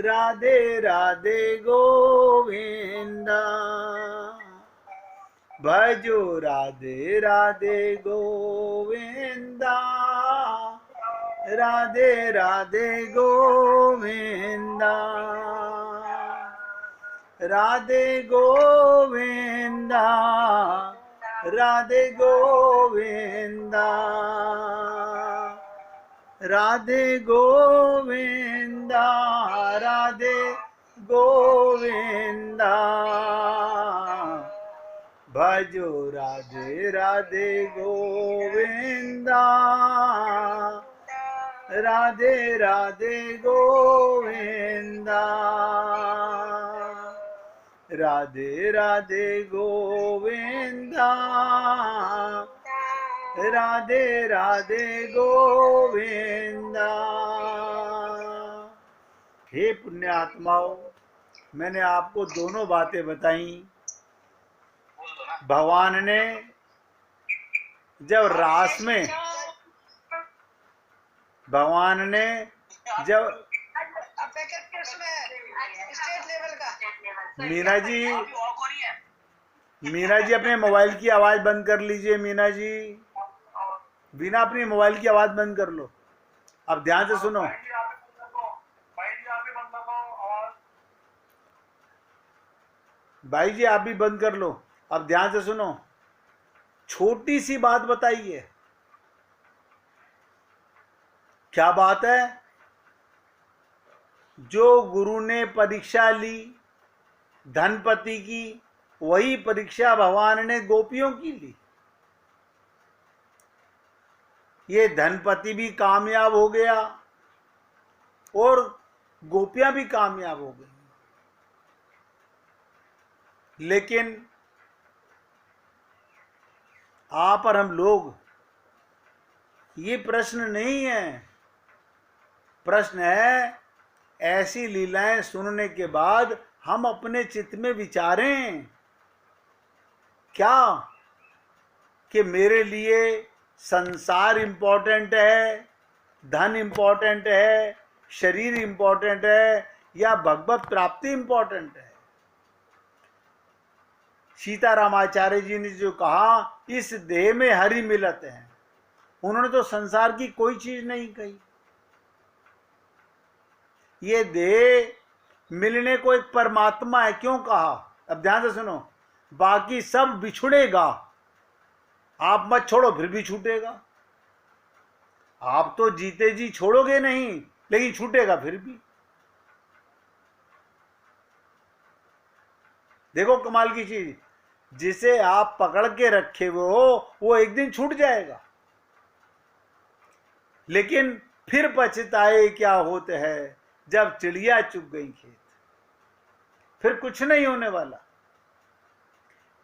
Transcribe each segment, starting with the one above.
राधे राधे गोविंदा, भजो राधे राधे गोविंदा, राधे राधे गोविंदा, राधे गोविंदा, राधे गोविंदा, राधे गोविंदा, राधे गोविंदा, भजो राधे राधे गोविंदा, राधे राधे गोविंदा, राधे राधे गोविंदा, राधे राधे गोविंदा। हे पुण्यात्माओं, मैंने आपको दोनों बातें बताई। भगवान ने जब रास में, भगवान ने जब मीना जी, मीना जी अपने मोबाइल की आवाज बंद कर लीजिए। मीना जी, बिना अपनी मोबाइल की आवाज बंद कर लो। अब ध्यान से सुनो। भाई जी आप भी बंद कर लो। अब ध्यान से सुनो। छोटी सी बात बताइए। क्या बात है? जो गुरु ने परीक्षा ली धनपति की, वही परीक्षा भगवान ने गोपियों की ली। ये धनपति भी कामयाब हो गया और गोपियां भी कामयाब हो गई। लेकिन आप और हम लोग, ये प्रश्न नहीं है। प्रश्न है, ऐसी लीलाएं सुनने के बाद हम अपने चित्त में विचारें क्या कि मेरे लिए संसार इंपॉर्टेंट है, धन इंपॉर्टेंट है, शरीर इंपॉर्टेंट है, या भगवत प्राप्ति इंपॉर्टेंट है? सीतारामाचार्य जी ने जो कहा, इस देह में हरि मिलत है, उन्होंने तो संसार की कोई चीज नहीं कही। ये देह मिलने को एक परमात्मा है, क्यों कहा? अब ध्यान से सुनो। बाकी सब बिछुड़ेगा, आप मत छोड़ो फिर भी छूटेगा। आप तो जीते जी छोड़ोगे नहीं, लेकिन छूटेगा फिर भी। देखो कमाल की चीज, जिसे आप पकड़ के रखे हुए हो वो एक दिन छूट जाएगा, लेकिन फिर पछताए क्या होते हैं जब चिड़िया चुग गई खेत। फिर कुछ नहीं होने वाला,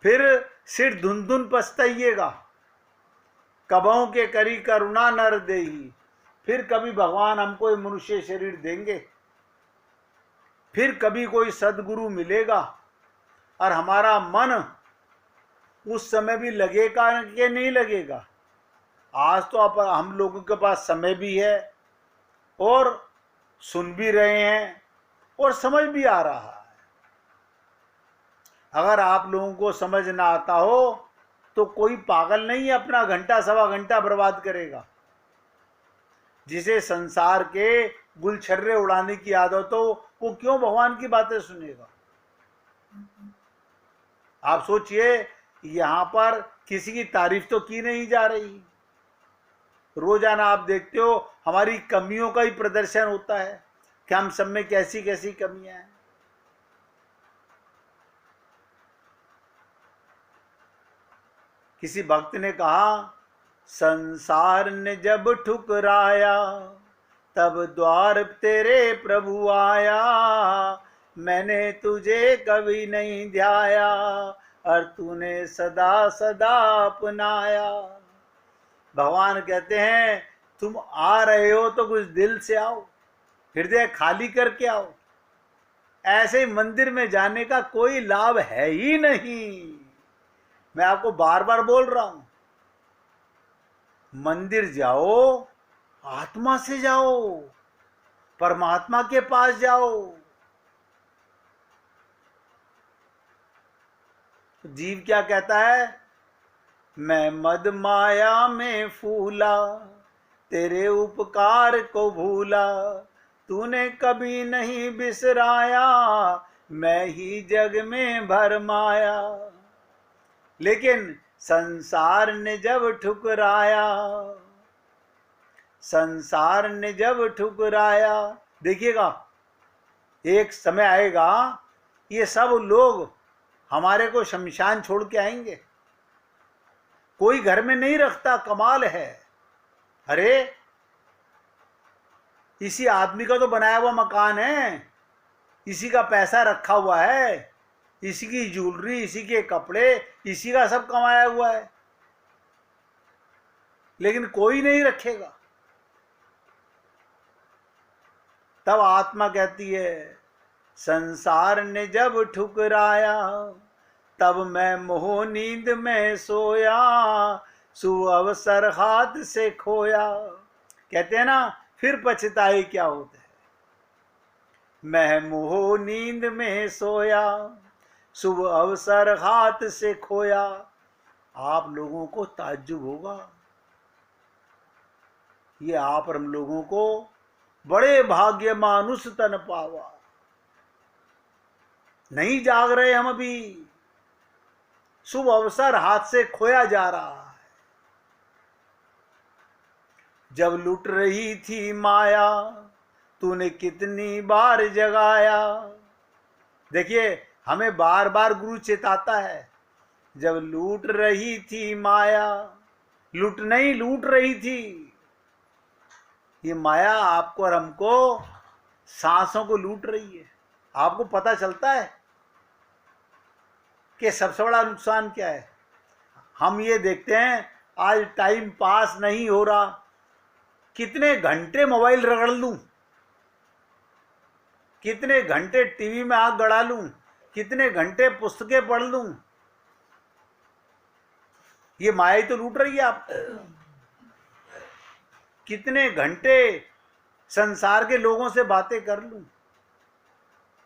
फिर सिर धुन धुन पछताइएगा। कबहू के करी करुणा नर देही, फिर कभी भगवान हमको ये मनुष्य शरीर देंगे, फिर कभी कोई सदगुरु मिलेगा, और हमारा मन उस समय भी लगेगा कि नहीं लगेगा। आज तो हम लोगों के पास समय भी है और सुन भी रहे हैं और समझ भी आ रहा है। अगर आप लोगों को समझ ना आता हो तो कोई पागल नहीं अपना घंटा सवा घंटा बर्बाद करेगा। जिसे संसार के गुलछर्रे उड़ाने की आदत हो, वो क्यों भगवान की बातें सुनेगा? आप सोचिए, यहां पर किसी की तारीफ तो की नहीं जा रही। रोजाना आप देखते हो हमारी कमियों का ही प्रदर्शन होता है कि हम सब में कैसी कैसी कमियां हैं। किसी भक्त ने कहा, संसार ने जब ठुकराया तब द्वार तेरे प्रभु आया, मैंने तुझे कभी नहीं ध्याया और तूने सदा सदा अपनाया। भगवान कहते हैं, तुम आ रहे हो तो कुछ दिल से आओ, हृदय खाली करके आओ। ऐसे ही मंदिर में जाने का कोई लाभ है ही नहीं। मैं आपको बार बार बोल रहा हूं, मंदिर जाओ, आत्मा से जाओ, परमात्मा के पास जाओ। जीव क्या कहता है, मैं मद माया में फूला, तेरे उपकार को भूला, तूने कभी नहीं बिसराया, मैं ही जग में भरमाया। लेकिन संसार ने जब ठुकराया, संसार ने जब ठुकराया, देखिएगा एक समय आएगा ये सब लोग हमारे को शमशान छोड़ के आएंगे। कोई घर में नहीं रखता, कमाल है। अरे इसी आदमी का तो बनाया हुआ मकान है, इसी का पैसा रखा हुआ है, इसी की ज्वेलरी, इसी के कपड़े, इसी का सब कमाया हुआ है, लेकिन कोई नहीं रखेगा। तब आत्मा कहती है, संसार ने जब ठुकराया, तब मैं मोह नींद में सोया, सुअवसर हाथ से खोया। कहते हैं ना, फिर पछताए क्या होता है। मैं मोह नींद में सोया, शुभ अवसर हाथ से खोया। आप लोगों को ताज्जुब होगा, ये आप हम लोगों को बड़े भाग्य मानुष तन पावा। नहीं जाग रहे हम अभी, शुभ अवसर हाथ से खोया जा रहा है। जब लुट रही थी माया, तूने कितनी बार जगाया। देखिए हमें बार बार गुरु चेताता है, जब लूट रही थी माया, लूट नहीं लूट रही थी। ये माया आपको और हमको सांसों को लूट रही है। आपको पता चलता है कि सबसे बड़ा नुकसान क्या है। हम ये देखते हैं आज टाइम पास नहीं हो रहा, कितने घंटे मोबाइल रगड़ लूं, कितने घंटे टीवी में आग गड़ा लूं, कितने घंटे पुस्तकें पढ़ लूं। ये माया ही तो लूट रही है आपको। कितने घंटे संसार के लोगों से बातें कर लूं।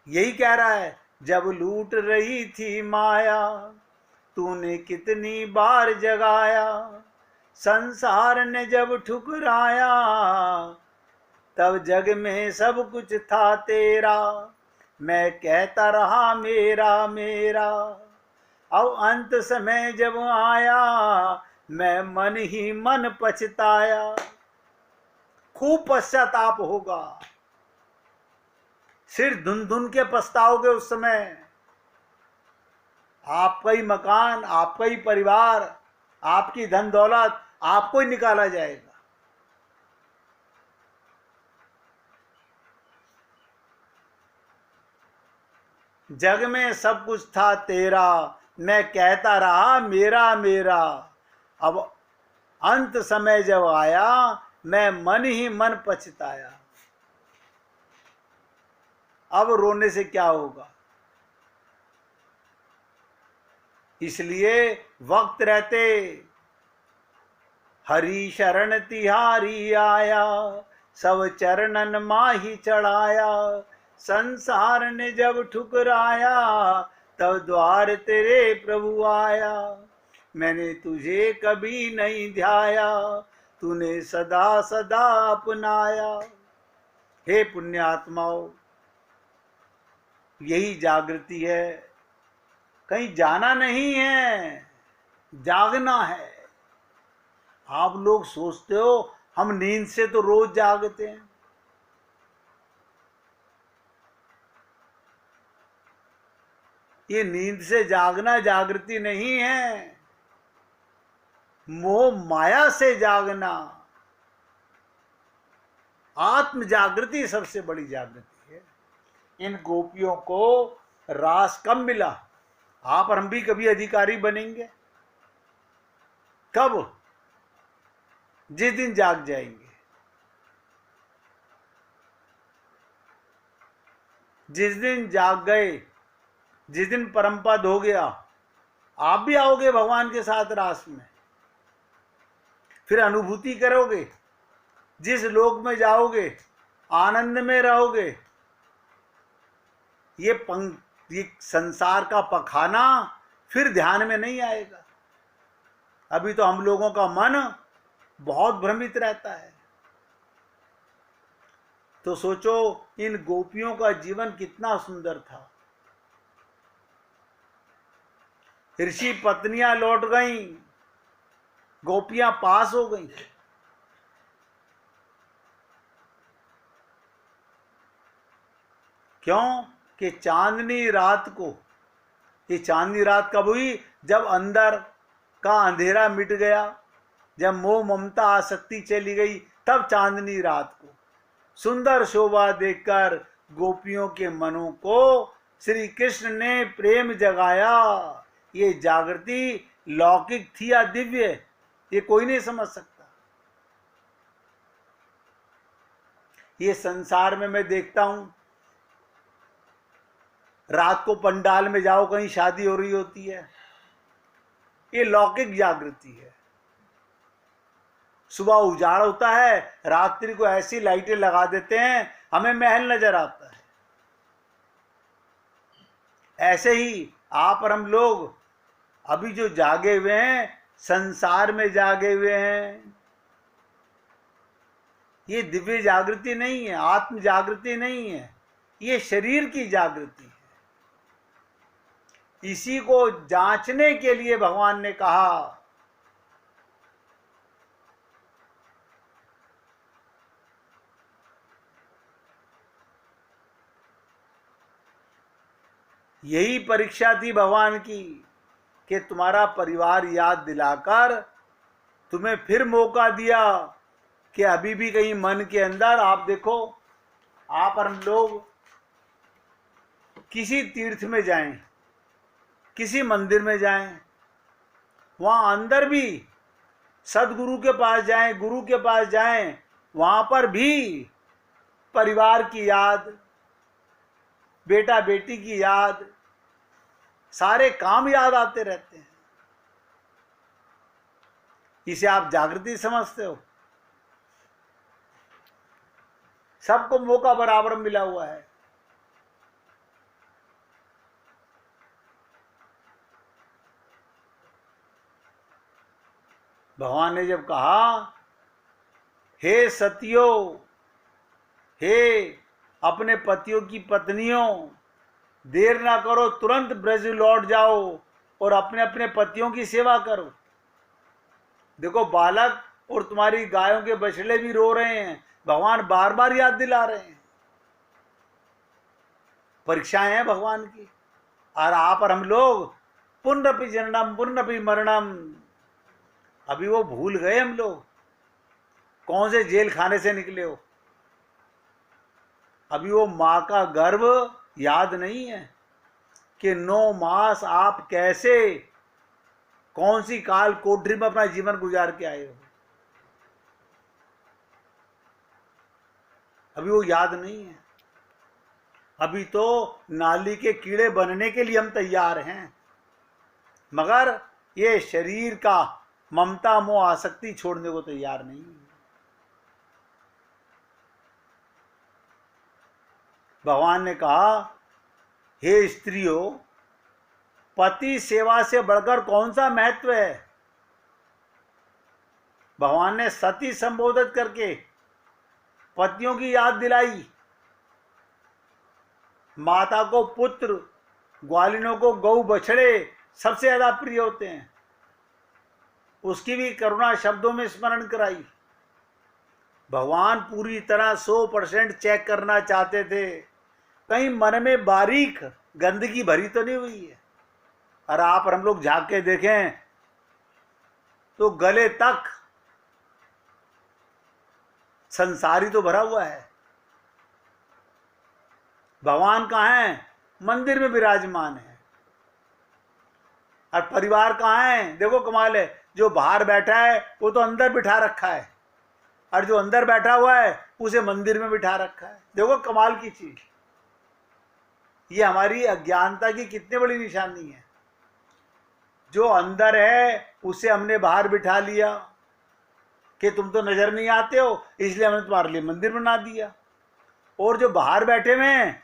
यही कह रहा है, जब लूट रही थी माया, तूने कितनी बार जगाया। संसार ने जब ठुकराया, तब जग में सब कुछ था तेरा, मैं कहता रहा मेरा मेरा। अब अंत समय जब आया, मैं मन ही मन पछताया। खूब पश्चाताप होगा, सिर धुन धुन के पछताओगे उस समय। आपका ही मकान, आपका ही परिवार, आपकी धन दौलत आपको ही निकाला जाएगा। जग में सब कुछ था तेरा, मैं कहता रहा मेरा मेरा। अब अंत समय जब आया, मैं मन ही मन पछताया। अब रोने से क्या होगा। इसलिए वक्त रहते हरि शरण तिहारी आया, सब चरणन माही चढ़ाया। संसार ने जब ठुकराया, तब द्वार तेरे प्रभु आया। मैंने तुझे कभी नहीं ध्याया, तूने सदा सदा अपनाया। हे पुण्यात्माओं, यही जागृति है, कहीं जाना नहीं है, जागना है। आप लोग सोचते हो हम नींद से तो रोज जागते हैं। ये नींद से जागना जागृति नहीं है, मोह माया से जागना। आत्म जागृति सबसे बड़ी जागृति है। इन गोपियों को रास कब मिला। आप और हम भी कभी अधिकारी बनेंगे। कब? जिस दिन जाग जाएंगे, जिस दिन जाग गए, जिस दिन परम पद हो गया, आप भी आओगे भगवान के साथ रास में। फिर अनुभूति करोगे, जिस लोक में जाओगे आनंद में रहोगे। ये संसार का पखाना फिर ध्यान में नहीं आएगा। अभी तो हम लोगों का मन बहुत भ्रमित रहता है। तो सोचो इन गोपियों का जीवन कितना सुंदर था। ऋषि पत्नियां लौट गईं, गोपियां पास हो गईं। क्यों? कि चांदनी रात को, ये चांदनी रात कब हुई? जब अंदर का अंधेरा मिट गया, जब मोह ममता आसक्ति चली गई, तब चांदनी रात को सुंदर शोभा देखकर गोपियों के मनों को श्री कृष्ण ने प्रेम जगाया। ये जागृति लौकिक थी या दिव्य, ये कोई नहीं समझ सकता। ये संसार में मैं देखता हूं, रात को पंडाल में जाओ, कहीं शादी हो रही होती है, ये लौकिक जागृति है। सुबह उजाड़ होता है, रात्रि को ऐसी लाइटें लगा देते हैं, हमें महल नजर आता है। ऐसे ही आप और हम लोग अभी जो जागे हुए हैं, संसार में जागे हुए हैं। ये दिव्य जागृति नहीं है, आत्म जागृति नहीं है, ये शरीर की जागृति है। इसी को जांचने के लिए भगवान ने कहा यही परीक्षा थी भगवान की कि तुम्हारा परिवार याद दिलाकर तुम्हें फिर मौका दिया कि अभी भी कहीं मन के अंदर, आप देखो, आप और हम लोग किसी तीर्थ में जाएं, किसी मंदिर में जाएं, वहां अंदर भी सदगुरु के पास जाएं, गुरु के पास जाएं, वहां पर भी परिवार की याद, बेटा बेटी की याद, सारे काम याद आते रहते हैं। इसे आप जागृति समझते हो? सबको मौका बराबर मिला हुआ है। भगवान ने जब कहा, हे सतियों, हे अपने पतियों की पत्नियों, देर ना करो, तुरंत ब्रज लौट जाओ और अपने अपने पतियों की सेवा करो। देखो, बालक और तुम्हारी गायों के बछड़े भी रो रहे हैं, भगवान बार बार याद दिला रहे हैं। परीक्षाएं हैं भगवान की। और आप और हम लोग पुनरपि जननम पुनरपि मरणम, अभी वो भूल गए हम लोग कौन से जेल खाने से निकले हो। अभी वो माँ का गर्भ याद नहीं है कि 9 मास आप कैसे, कौन सी काल कोठरी में अपना जीवन गुजार के आए हो। अभी वो याद नहीं है। अभी तो नाली के कीड़े बनने के लिए हम तैयार हैं, मगर ये शरीर का ममता मोह आसक्ति छोड़ने को तैयार नहीं है। भगवान ने कहा, हे स्त्रियों, पति सेवा से बढ़कर कौन सा महत्व है। भगवान ने सती संबोधित करके पतियों की याद दिलाई। माता को पुत्र, ग्वालिनों को गौ बछड़े सबसे ज्यादा प्रिय होते हैं, उसकी भी करुणा शब्दों में स्मरण कराई। भगवान पूरी तरह 100% चेक करना चाहते थे, कहीं मन में बारीक गंदगी भरी तो नहीं हुई है। और आप और हम लोग झांक के देखें तो गले तक संसारी तो भरा हुआ है। भगवान कहाँ हैं? मंदिर में विराजमान है। और परिवार कहाँ है? देखो कमाल है, जो बाहर बैठा है वो तो अंदर बिठा रखा है, और जो अंदर बैठा हुआ है उसे मंदिर में बिठा रखा है। देखो कमाल की चीज। ये हमारी अज्ञानता की कितनी बड़ी निशानी है। जो अंदर है उसे हमने बाहर बिठा लिया कि तुम तो नजर नहीं आते हो, इसलिए हमने तुम्हारे लिए मंदिर बना दिया। और जो बाहर बैठे हुए हैं,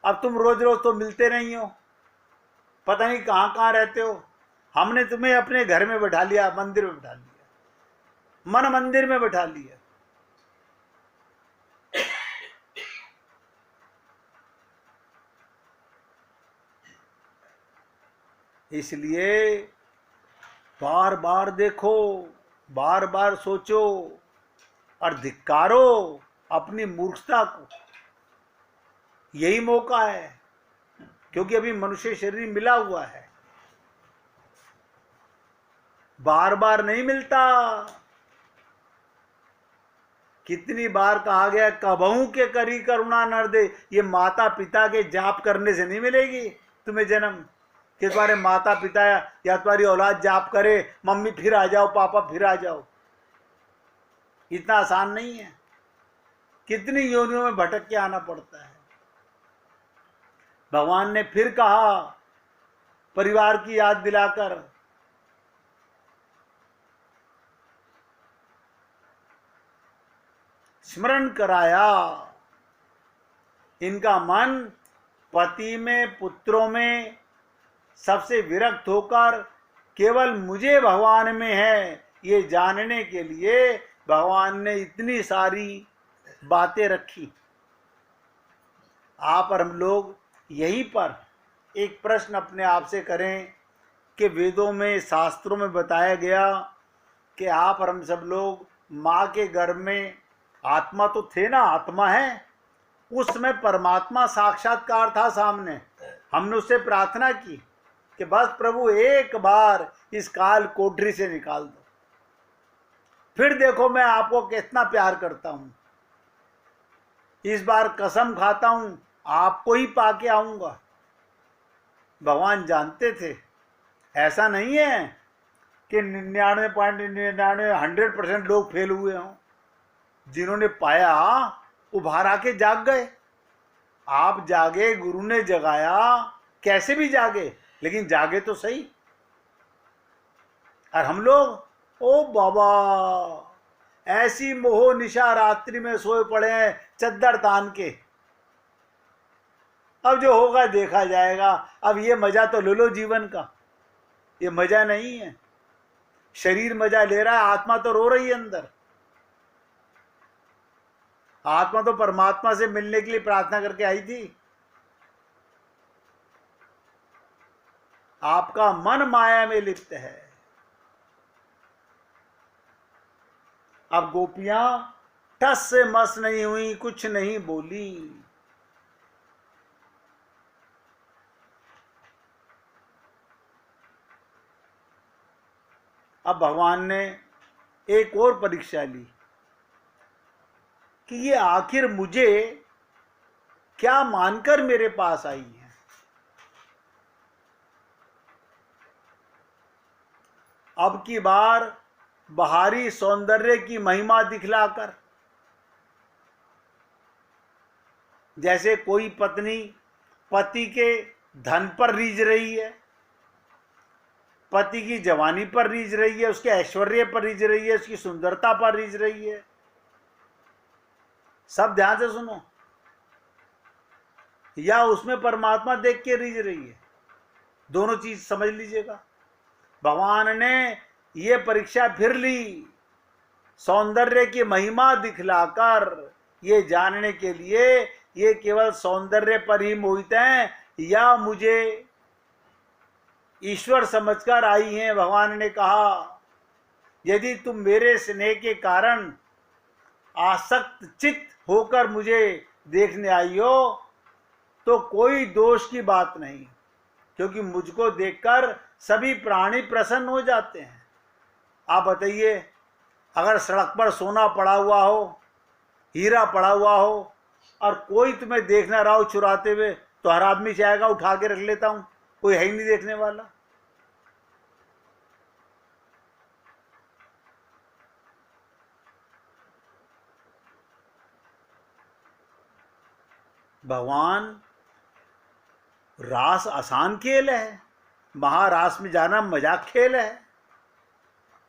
अब तुम रोज रोज तो मिलते नहीं हो, पता नहीं कहाँ कहाँ रहते हो। हमने तुम्हें अपने घर में बैठा लिया, मंदिर में बैठा लिया, मन मंदिर में बैठा लिया। इसलिए बार बार देखो, बार बार सोचो और धिक्कारो अपनी मूर्खता को। यही मौका है, क्योंकि अभी मनुष्य शरीर मिला हुआ है, बार बार नहीं मिलता। कितनी बार कहा गया, कबहू के करी करुणा नर दे। ये माता पिता के जाप करने से नहीं मिलेगी तुम्हें जन्म, कि तुम्हारे माता पिता या तुम्हारी औलाद जाप करे, मम्मी फिर आ जाओ, पापा फिर आ जाओ। इतना आसान नहीं है, कितनी योनियों में भटक के आना पड़ता है। भगवान ने फिर कहा परिवार की याद दिलाकर, स्मरण कराया। इनका मन पति में, पुत्रों में सबसे विरक्त होकर केवल मुझे भगवान में है, ये जानने के लिए भगवान ने इतनी सारी बातें रखी। आप और हम लोग यहीं पर एक प्रश्न अपने आप से करें कि वेदों में, शास्त्रों में बताया गया कि आप और हम सब लोग माँ के गर्भ में आत्मा तो थे ना, आत्मा है। उस समय परमात्मा साक्षात्कार था सामने। हमने उससे प्रार्थना की कि बस प्रभु एक बार इस काल कोठरी से निकाल दो, फिर देखो मैं आपको कितना प्यार करता हूं। इस बार कसम खाता हूं आपको ही पाके आऊंगा। भगवान जानते थे, ऐसा नहीं है कि 99.99 100% लोग फेल हुए हों। जिन्होंने पाया वो बाहर आके जाग गए। आप जागे, गुरु ने जगाया, कैसे भी जागे, लेकिन जागे तो सही। और हम लोग ओ बाबा ऐसी मोह निशा रात्रि में सोए पड़े हैं चद्दर तान के। अब जो होगा देखा जाएगा। अब ये मजा तो ले लो जीवन का, ये मजा नहीं है। शरीर मजा ले रहा है, आत्मा तो रो रही है अंदर। आत्मा तो परमात्मा से मिलने के लिए प्रार्थना करके आई थी। आपका मन माया में लिप्त है। अब गोपियां टस से मस नहीं हुई, कुछ नहीं बोली। अब भगवान ने एक और परीक्षा ली कि ये आखिर मुझे क्या मानकर मेरे पास आई है। अब की बार बाहरी सौंदर्य की महिमा दिखलाकर, जैसे कोई पत्नी पति के धन पर रीझ रही है, पति की जवानी पर रीझ रही है, उसके ऐश्वर्य पर रीझ रही है, उसकी सुंदरता पर रीझ रही है। सब ध्यान से सुनो। या उसमें परमात्मा देख के रीझ रही है, दोनों चीज समझ लीजिएगा। भगवान ने ये परीक्षा फिर ली, सौंदर्य की महिमा दिखलाकर, ये जानने के लिए ये केवल सौंदर्य पर ही मोहित हैं या मुझे ईश्वर समझकर आई हैं। भगवान ने कहा यदि तुम मेरे स्नेह के कारण आसक्त चित्त होकर मुझे देखने आई हो तो कोई दोष की बात नहीं, क्योंकि मुझको देखकर सभी प्राणी प्रसन्न हो जाते हैं। आप बताइए, अगर सड़क पर सोना पड़ा हुआ हो, हीरा पड़ा हुआ हो, और कोई तुम्हें देखना रहा हो चुराते हुए, तो हर आदमी चाहेगा उठा के रख लेता हूं, कोई है ही नहीं देखने वाला। भगवान, रास आसान खेल है, महारास में जाना मजाक खेल है।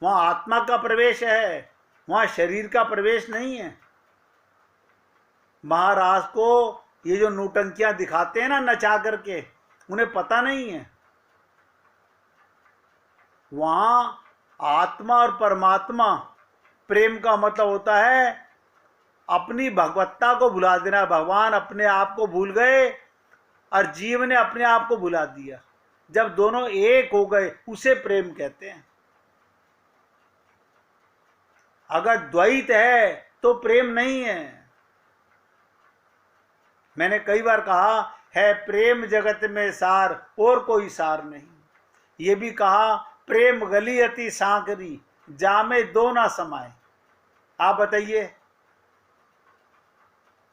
वहां आत्मा का प्रवेश है, वहां शरीर का प्रवेश नहीं है। महाराज को ये जो नौटंकियां दिखाते हैं ना नचा करके, उन्हें पता नहीं है वहां आत्मा और परमात्मा, प्रेम का मतलब होता है अपनी भगवत्ता को भुला देना। भगवान अपने आप को भूल गए और जीव ने अपने आप को भुला दिया। जब दोनों एक हो गए उसे प्रेम कहते हैं। अगर द्वैत है तो प्रेम नहीं है। मैंने कई बार कहा है प्रेम जगत में सार और कोई सार नहीं। ये भी कहा प्रेम गली अति सांकरी जामे दो ना समाए। आप बताइए,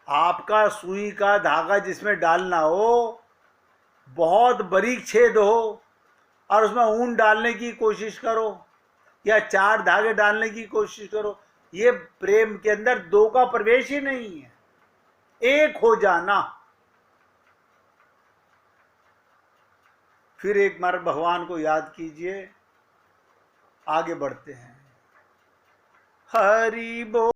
आपका सुई का धागा जिसमें डालना हो, बहुत बारीक छेद हो और उसमें ऊन डालने की कोशिश करो या 4 धागे डालने की कोशिश करो, ये प्रेम के अंदर दो का प्रवेश ही नहीं है, एक हो जाना। फिर एक बार भगवान को याद कीजिए, आगे बढ़ते हैं। हरि बोल।